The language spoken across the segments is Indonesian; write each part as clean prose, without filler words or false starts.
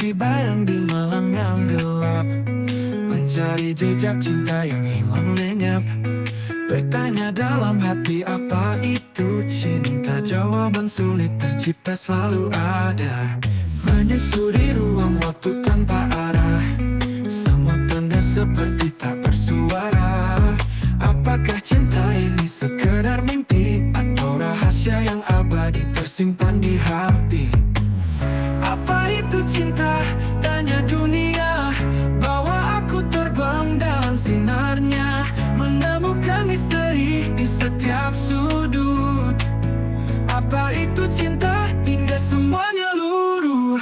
Seperti bayang di malam yang gelap, mencari jejak cinta yang hilang lenyap. Bertanya dalam hati apa itu cinta, jawaban sulit tercipta selalu ada. Menyusuri ruang waktu tanpa arah, semua tanda seperti tak bersuara. Apakah cinta ini sekedar mimpi, atau rahasia yang abadi tersimpan di hati? Apa itu cinta? Tanya dunia. Bawa aku terbang dalam sinarnya, menemukan misteri di setiap sudut. Apa itu cinta? Hingga semuanya luruh.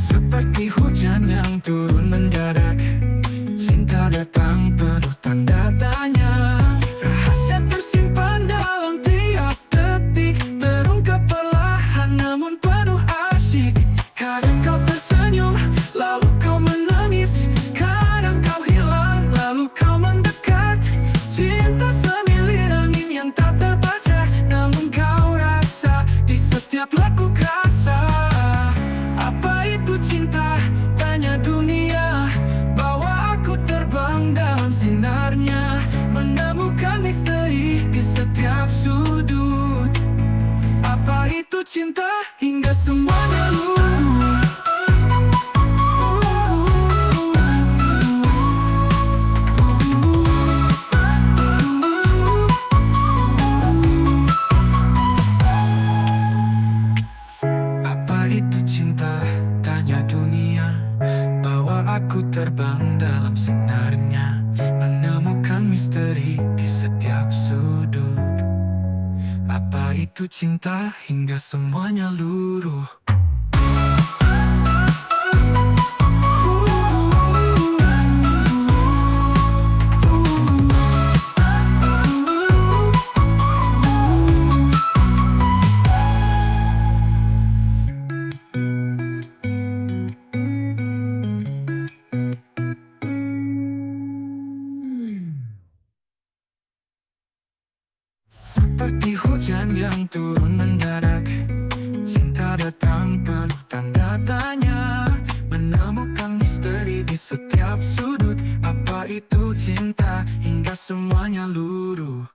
Seperti hujan yang turun mendadak, cinta datang penuh tanda tanya. Rahasia tersimpan dalam tiap detik, terungkap perlahan namun penuh asyik. Kadang kau tersenyum, lalu kau menangis. Kadang kau hilang, lalu kau mendekat. Cinta semilir angin yang tak terbaca, namun kau rasa di setiap laku rasa. Apa itu cinta? Tanya dunia. Bawa aku terbang dalam sinarnya, menemukan misteri di setiap sudut. Apa itu cinta? Hingga semuanya luruh. Apa itu cinta? Tanya dunia. Bawa aku terbang dalam sinarnya, menemukan misteri di setiap sudut. Apa itu cinta? Hingga semuanya luruh. Seperti hujan yang turun mendadak, cinta datang penuh tanda tanya, menemukan misteri di setiap sudut. Apa itu cinta? Hingga semuanya luruh.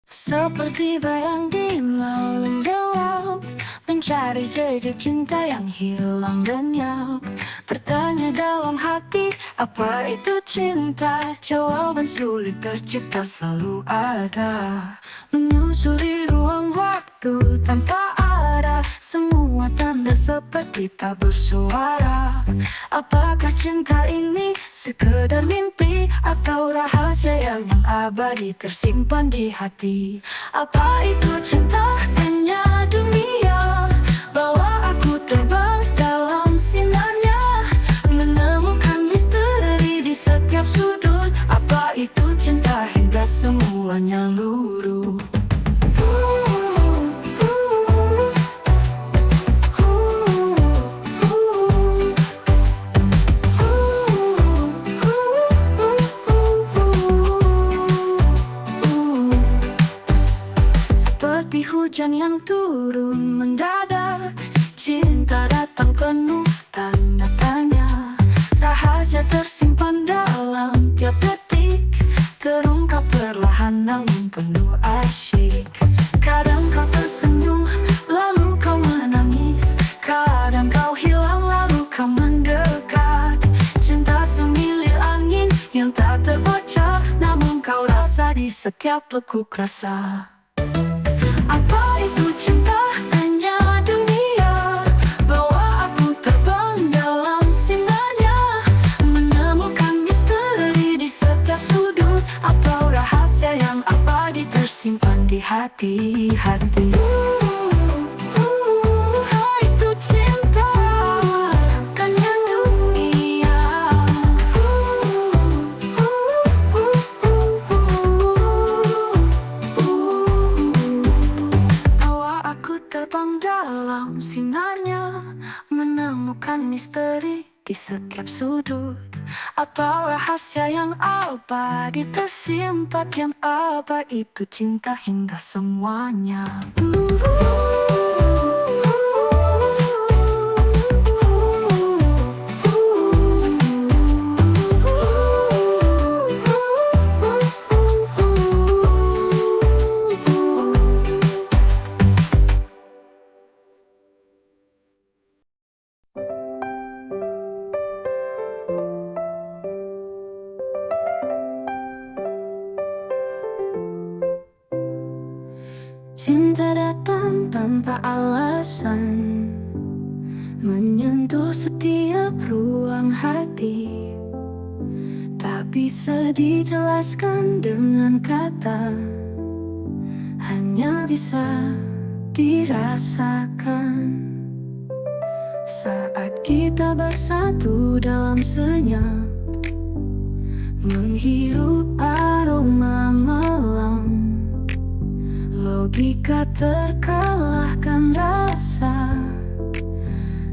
Seperti bayang di malam gelap, mencari jejak cinta yang hilang lenyap. Bertanya dalam hati, apa itu cinta? Jawaban sulit tercipta selalu ada. Menyusuri ruang waktu tanpa arah, semua tanda seperti tak bersuara. Apakah cinta ini sekedar mimpi, atau rahasia yang abadi tersimpan di hati? Apa itu cinta? Tanya dunia. Bawa aku terbang dalam sinarnya, menemukan misteri di setiap sudut. Apa itu cinta? Hingga semuanya luruh. Seperti hujan yang turun mendadak, cinta datang penuh tanda tanya. Rahasia tersimpan dalam tiap detik, terungkap perlahan namun penuh asyik. Kadang kau tersenyum, lalu kau menangis. Kadang kau hilang, lalu kau mendekat. Cinta semilir angin yang tak terbaca, namun kau rasa di setiap lekuk rasa. Apa itu cinta? Tanya dunia. Bawa aku terbang dalam sinarnya, menemukan misteri di setiap sudut. Apa rahasia yang abadi tersimpan di hati-hati? Itu cinta. Tanya dunia. Bawa aku terbang dalam sinarnya, menemukan misteri di setiap sudut. Apa rahasia yang abadi tersimpan, yang apa itu cinta hingga semuanya. Cinta datang tanpa alasan, menyentuh setiap ruang hati. Tak bisa dijelaskan dengan kata, hanya bisa dirasakan. Saat kita bersatu dalam senyap, menghirup aroma malam, logika terkalahkan rasa.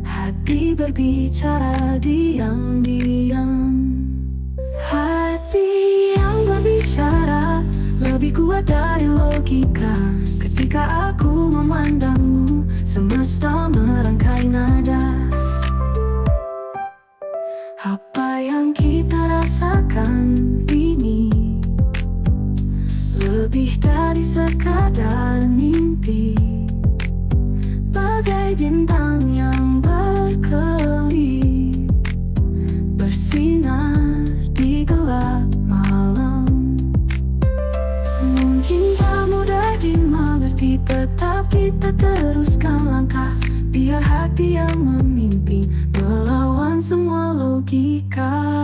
Hati berbicara diam-diam. Hati yang berbicara lebih kuat dari logika. Ketika aku memandangmu, semesta merangkai nada. Apa yang kita rasakan ini lebih dari sekadar mimpi, bagai bintang yang berkelip, bersinar di gelap malam. Mungkin tak mudah dimengerti, tetap kita teruskan langkah. Biar hati yang memimpin, melawan semua logika.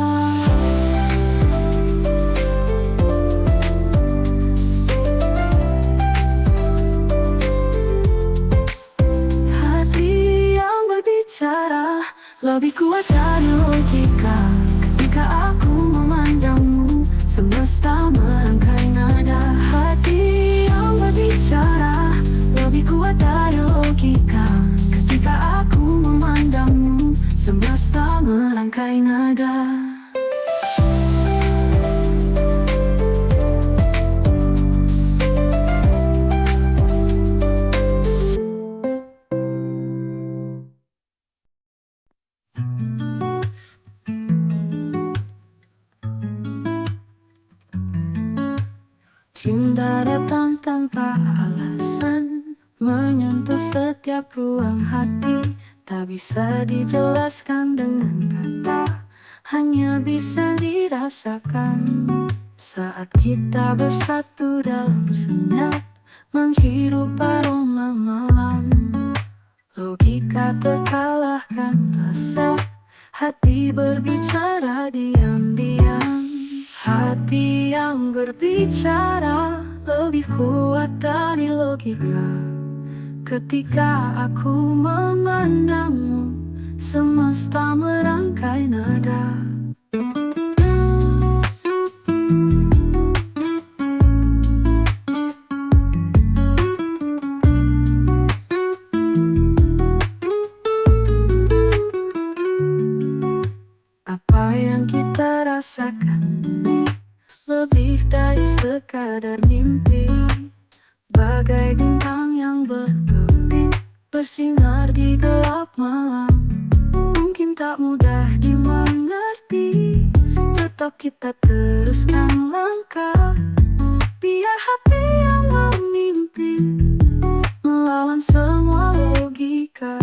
Lebih kuat dari logika. Ketika aku memandangmu, semesta merangkai nada. Hati yang berbicara lebih kuat dari logika. Ketika aku memandangmu, semesta merangkai nada. Cinta datang tanpa alasan, menyentuh setiap ruang hati. Tak bisa dijelaskan dengan kata, hanya bisa dirasakan. Saat kita bersatu dalam senyap, menghirup aroma malam, logika terkalahkan rasa. Hati berbicara diam-diam. Hati yang berbicara lebih kuat dari logika. Ketika aku memandangmu, semesta merangkai nada. Apa yang kita rasakan ini lebih dari sekadar mimpi, bagai bintang yang berkelip, bersinar di gelap malam. Mungkin tak mudah dimengerti, tetap kita teruskan langkah. Biar hati yang memimpin, melawan semua logika.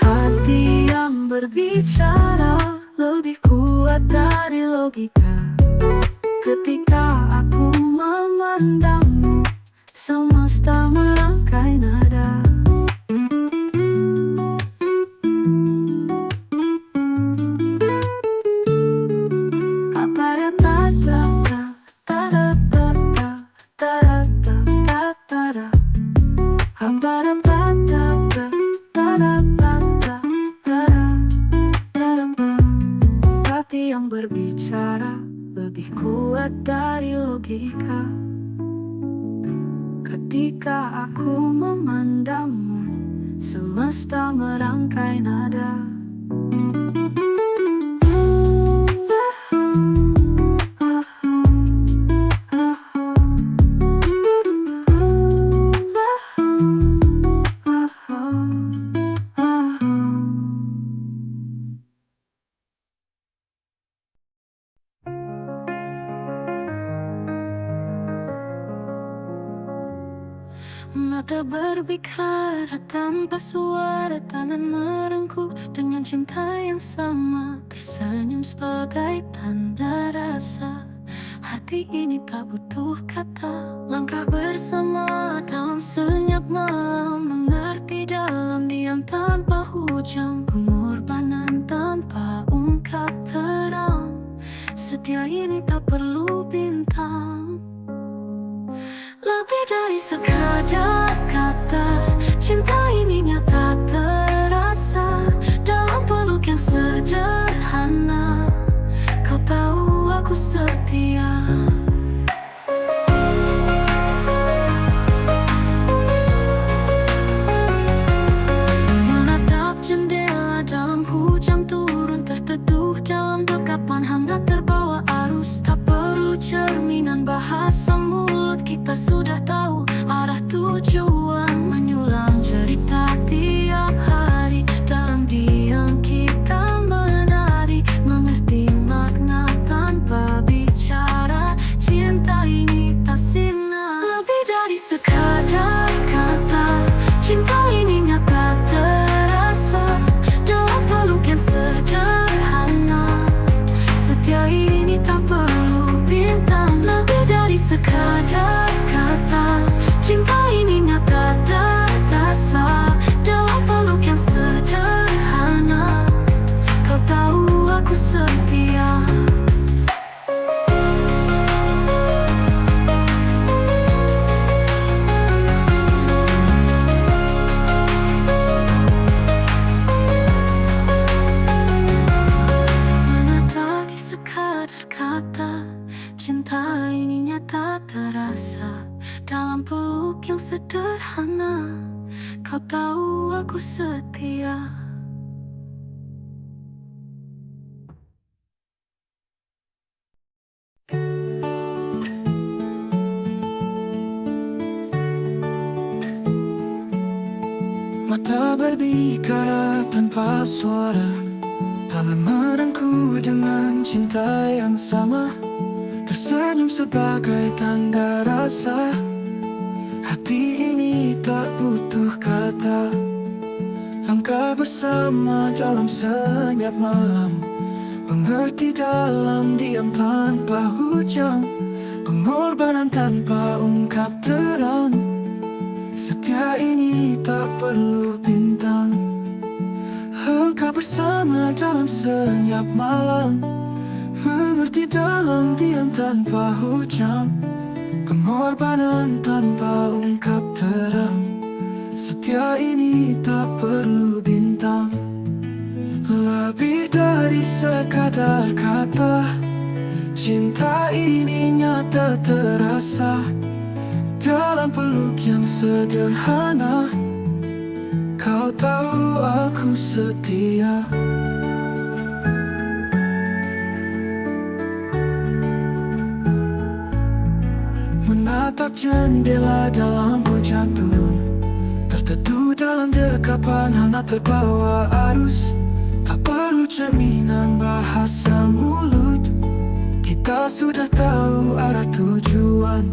Hati yang berbicara lebih kuat dari logika. Ketika aku memandangmu, semesta merangkai nada. Hati yang berbicara lebih kuat dari logika. Ketika aku memandangmu, semesta merangkai nada. Mata berbicara tanpa suara, tangan merengkuh dengan cinta yang sama. Tersenyum sebagai tanda rasa, hati ini tak butuh kata. Langkah bersama dalam senyap malam, mengerti dalam diam tanpa hujan. Pengorbanan tanpa ungkap terang, setia ini tak perlu bintang. Lebih dari sekadar kata, cinta ini nyata terasa dalam peluk yang sederhana. Kau tahu aku setia. Menatap jendela dalam hujan turun, terteduh dalam dekapan hangat terbawa arus. Tak perlu cerminan bahasa mulut, kita sudah tahu arah tujuan. Menyulang cerita tiap hari, dalam diam kita menari. Mengerti makna tanpa bicara, cinta ini tak sina. Lebih dari sekadar kata, cinta ini nyata terasa dalam peluk yang sederhana. Setia ini tak perlu bintang. Lebih dari sekadar kata, cinta ini nyata terasa dalam peluk yang sederhana. Kau tahu aku setia. Mana tadi sekadar kata, cinta ini nyata terasa dalam peluk yang sederhana. Kau tahu aku setia. Mata berbicara tanpa suara, tangan merengkuh dengan cinta yang sama. Tersenyum sebagai tanda rasa, hati ini tak butuh kata. Langkah bersama dalam senyap malam, mengerti dalam diam tanpa hujan. Pengorbanan tanpa ungkap terang, setia ini tak perlu bintang. Langkah bersama dalam senyap malam, mengerti dalam diam tanpa hujan. Pengorbanan tanpa ungkap terang, setia ini tak perlu bintang. Lebih dari sekadar kata, cinta ini nyata terasa dalam peluk yang sederhana. Kau tahu aku setia. Menatap jendela dalam hujan turun, terteduh dalam dekapan hangat terbawa arus. Tak perlu cerminan bahasa mulut, kita sudah tahu arah tujuan.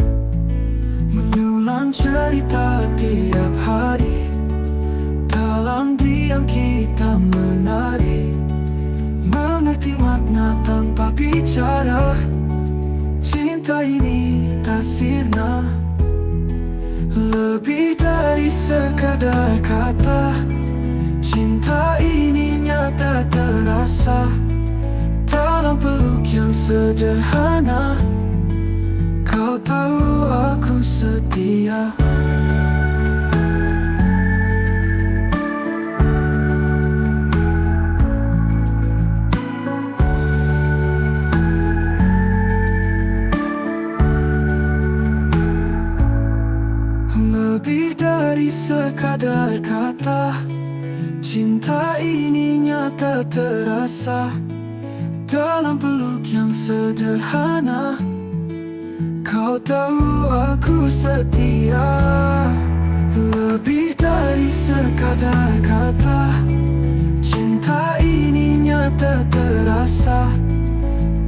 Mengulang cerita tiap hari, dalam diam kita menari. Mengerti makna tanpa bicara, cinta ini tak sirna. Lebih dari sekadar kata, cinta ini nyata terasa dalam peluk yang sederhana. Kau tahu aku setia. Lebih dari sekadar kata, cinta ini nyata terasa dalam peluk yang sederhana. Kau tahu aku setia. Lebih dari sekadar kata, cinta ini nyata terasa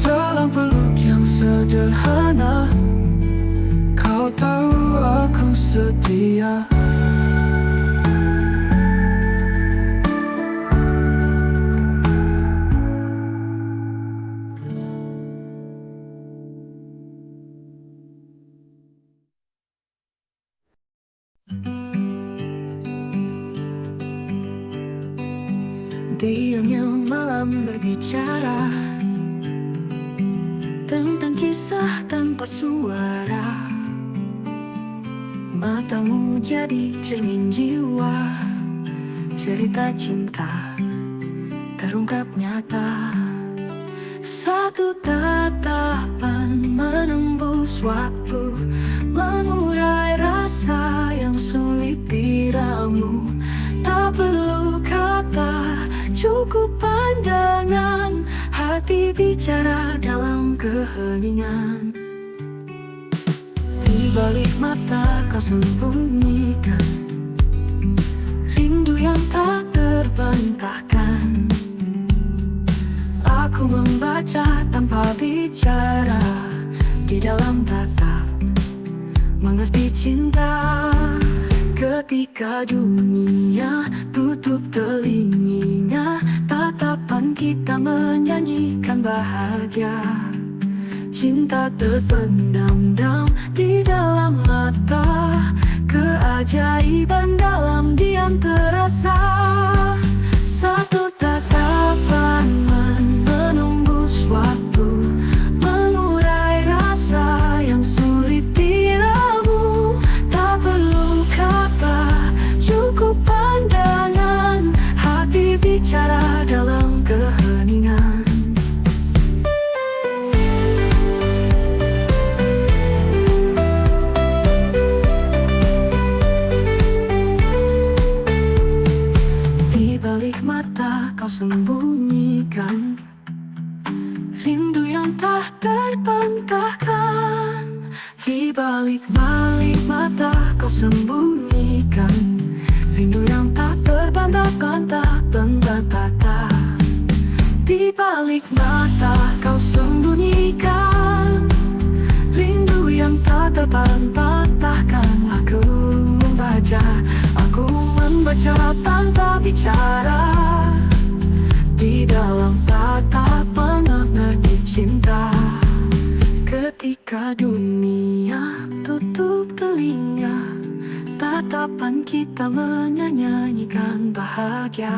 dalam peluk yang sederhana. Kau tahu aku setia. setia. Diamnya malam berbicara tentang kisah tanpa suara. Matamu jadi cermin jiwa, cerita cinta terungkap nyata. Satu tatapan menembus waktu, mengurai rasa yang sulit diramu. Tak perlu kata, cukup pandangan, hati bicara dalam keheningan. Di balik mata kau sembunyikan rindu yang tak terbantahkan. Aku membaca tanpa bicara, di dalam tatap mengerti cinta. Ketika dunia tutup telinga, tatapan kita menyanyikan bahagia. Cinta terpendam di dalam mata, keajaiban dalam diam terasa. Satu tatapan menembus waktu, mengurai rasa yang sulit diramu. Tak perlu kata, cukup pandangan, hati bicara dalam keheningan. Di balik mata kau sembunyikan rindu yang tak terbantahkan. Di balik mata kau sembunyikan rindu yang tak terbantahkan, tak terbantahkan. Di balik mata kau sembunyikan rindu yang tak terbantahkan. Aku membaca tanpa bicara, di dalam tatapan mengerti cinta. Ketika dunia tutup telinga, tatapan kita menyanyikan bahagia.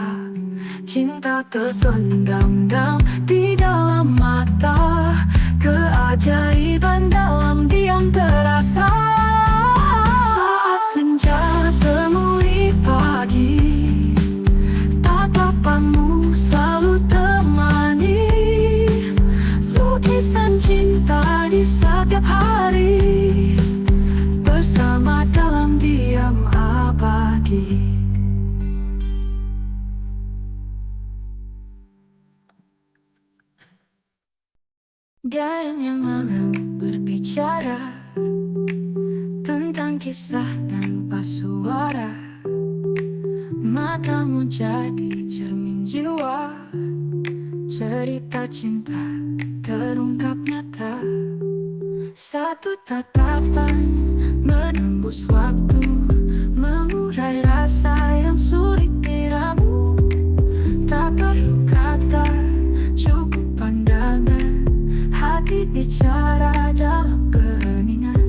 Cinta terpendam di dalam mata, keajaiban dalam diam terasa. Saat senja temui pagi, tatapanmu selalu temani. Lukisan cinta di setiap hari, bersama dalam diam abadi. Diam yang malam berbicara tentang kisah tanpa suara. Matamu jadi cermin jiwa, cerita cinta terungkap nyata. Satu tatapan menembus waktu, mengurai rasa yang sulit diramu. Tak perlu kata, cukup pandangan, hati bicara dalam keheningan.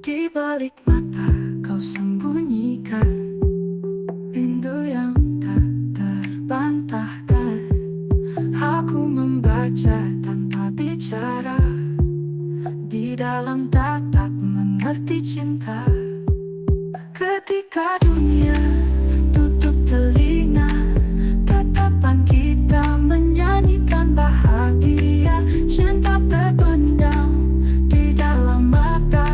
Di balik mata kau sembunyikan rindu yang tak terbantahkan. Aku membaca tanpa bicara, di dalam tatap mengerti cinta. Ketika dunia tutup telinga, tatapan kita menyanyikan bahagia. Cinta terpendam di dalam mata,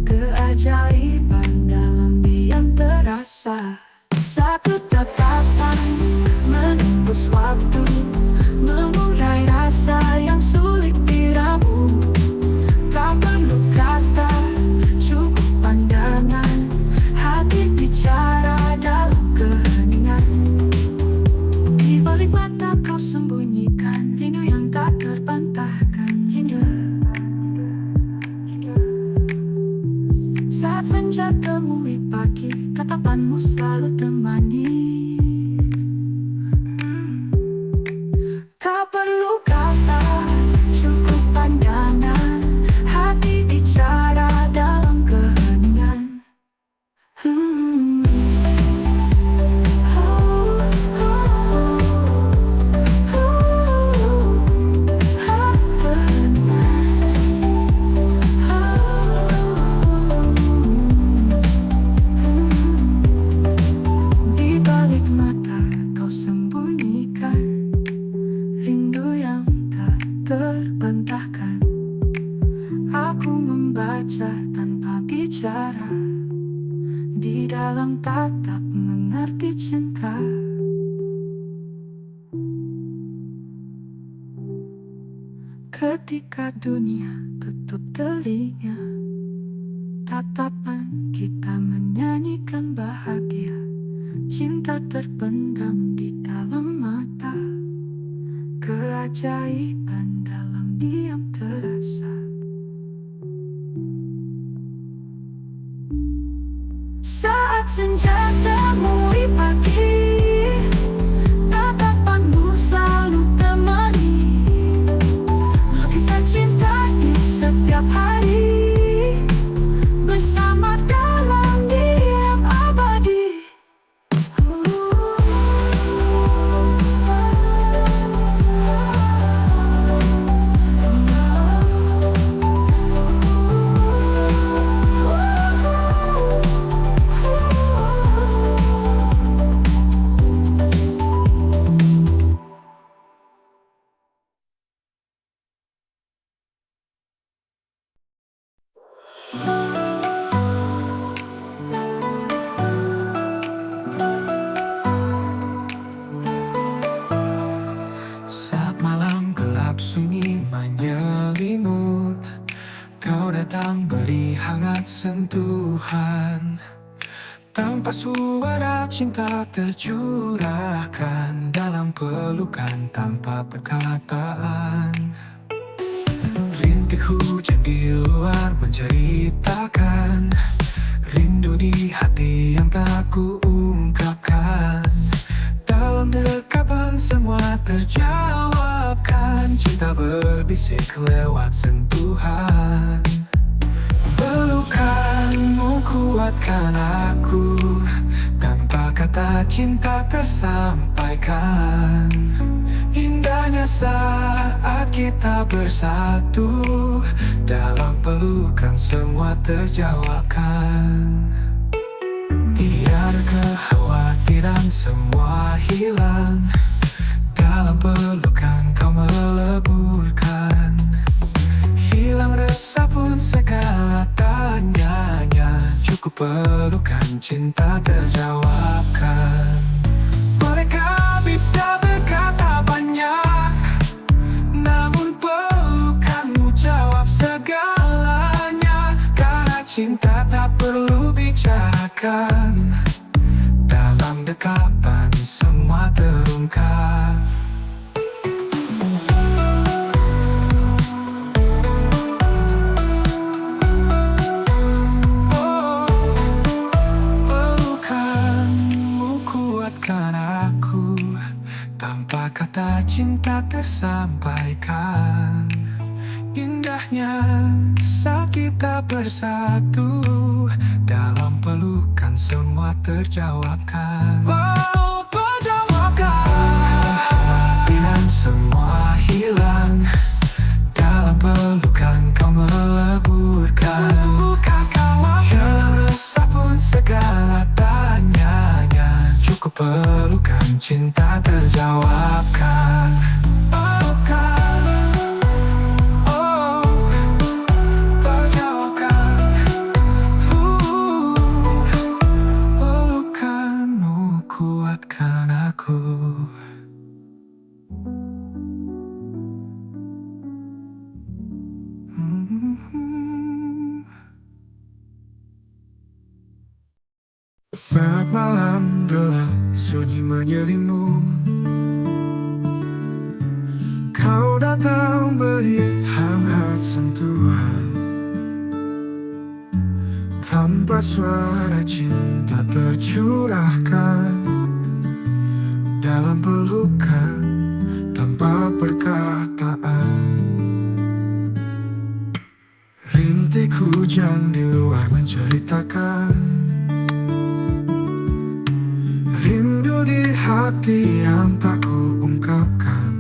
keajaiban dalam diam terasa. Satu tatapan menembus waktu, mengurai rasa yang sulit diramu. Tak perlu kata, cukup pandangan, hati bicara dalam keheningan. Di balik mata kau sembunyikan rindu yang tak terbantahkan. Rindu saat Saat senja temui pagi, tatapanmu selalu temani. Tak perlu kata, cukup pandangan, hati bicara dalam keheningan. Di balik mata kau sembunyikan rindu yang tak terbantahkan. Aku membaca tanpa bicara, di dalam tatap mengerti cinta. Ketika dunia tutup telinga, tatapan kita menyanyikan bahagia. Cinta terpendam di dalam mata, keajaiban dalam diam terasa. Saat senja temui pagi, tatapanmu selalu temani. Lukisan cinta di setiap hari, bersama dalam diam abadi. Saat malam gelap sunyi menyelimut, kau datang beri hangat sentuhan. Tanpa suara cinta tercurahkan dalam pelukan tanpa perkataan. Rintik hujan di luar menceritakan rindu di hati yang tak kuungkapkan. Dalam dekapan semua terjawabkan, cinta berbisik lewat sentuhan. Pelukanmu kuatkan aku, tanpa kata cinta tersampaikan. Indahnya saat kita bersatu, dalam pelukan semua terjawabkan. Tiada kekhawatiran, semua hilang, dalam pelukan kau meleburkan. Hilang resah pun segala tanyanya, cukup pelukan cinta terjawabkan. Mereka bisa berkata banyak, namun pelukanmu jawab segalanya. Karena cinta tak perlu bicarakan, dalam dekapan semua terungkap. Tanpa kata cinta tersampaikan. Indahnya saat kita bersatu, dalam pelukan semua terjawabkan. Wow, kekhawatiran semua hilang, dalam pelukan kau meleburkan. Hilang resah pun segala tanyanya, cukup pelukan cinta terjawabkan. Pelukanmu kuatkan aku. Saat malam gelap sunyi menyelimut, kau datang beri hangat sentuhan. Tanpa suara cinta tercurahkan dalam pelukan tanpa perkataan. Rintik hujan di luar menceritakan rindu di hati yang tak kuungkapkan.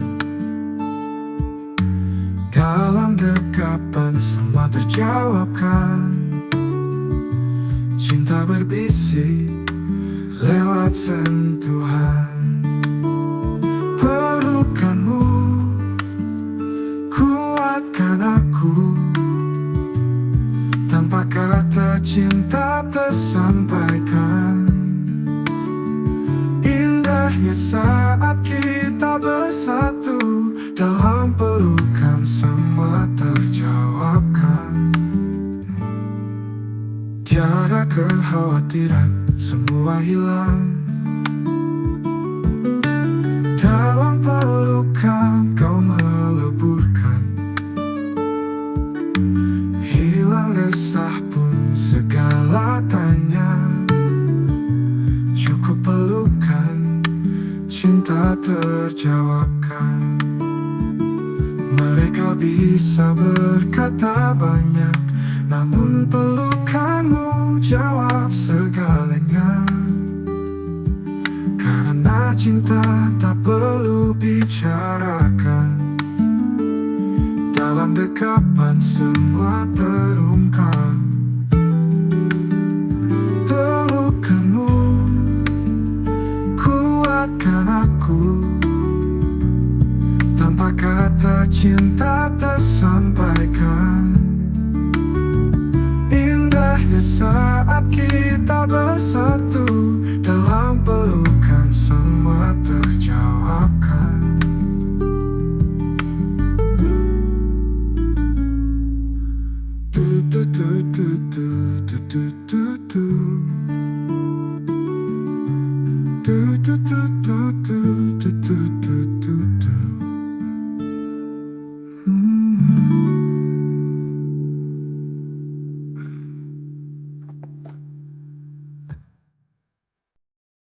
Dalam dekapan semua terjawabkan. Cinta berbisik lewat sentuhan. Pelukanmu kuatkan aku. Tanpa kata cinta tersampaikan. Indahnya saat kita bersatu. Dalam pelukan semua terjawabkan. Tiada kekhawatiran, semua hilang. Dalam pelukan kau meleburkan. Hilang resah pun segala tanya. Cukup pelukan, cinta terjawabkan. Mereka bisa berkata banyak, namun pelukanmu jawab segalanya. Karena cinta tak perlu bicarakan. Dalam dekapan semua terungkap. Pelukanmu kuatkan aku. Tanpa kata cinta tersampaikan. Indahnya saat kita bersatu. Dalam pelukan semua terjawabkan. Tu tu tu tu tu tu tu tu tu.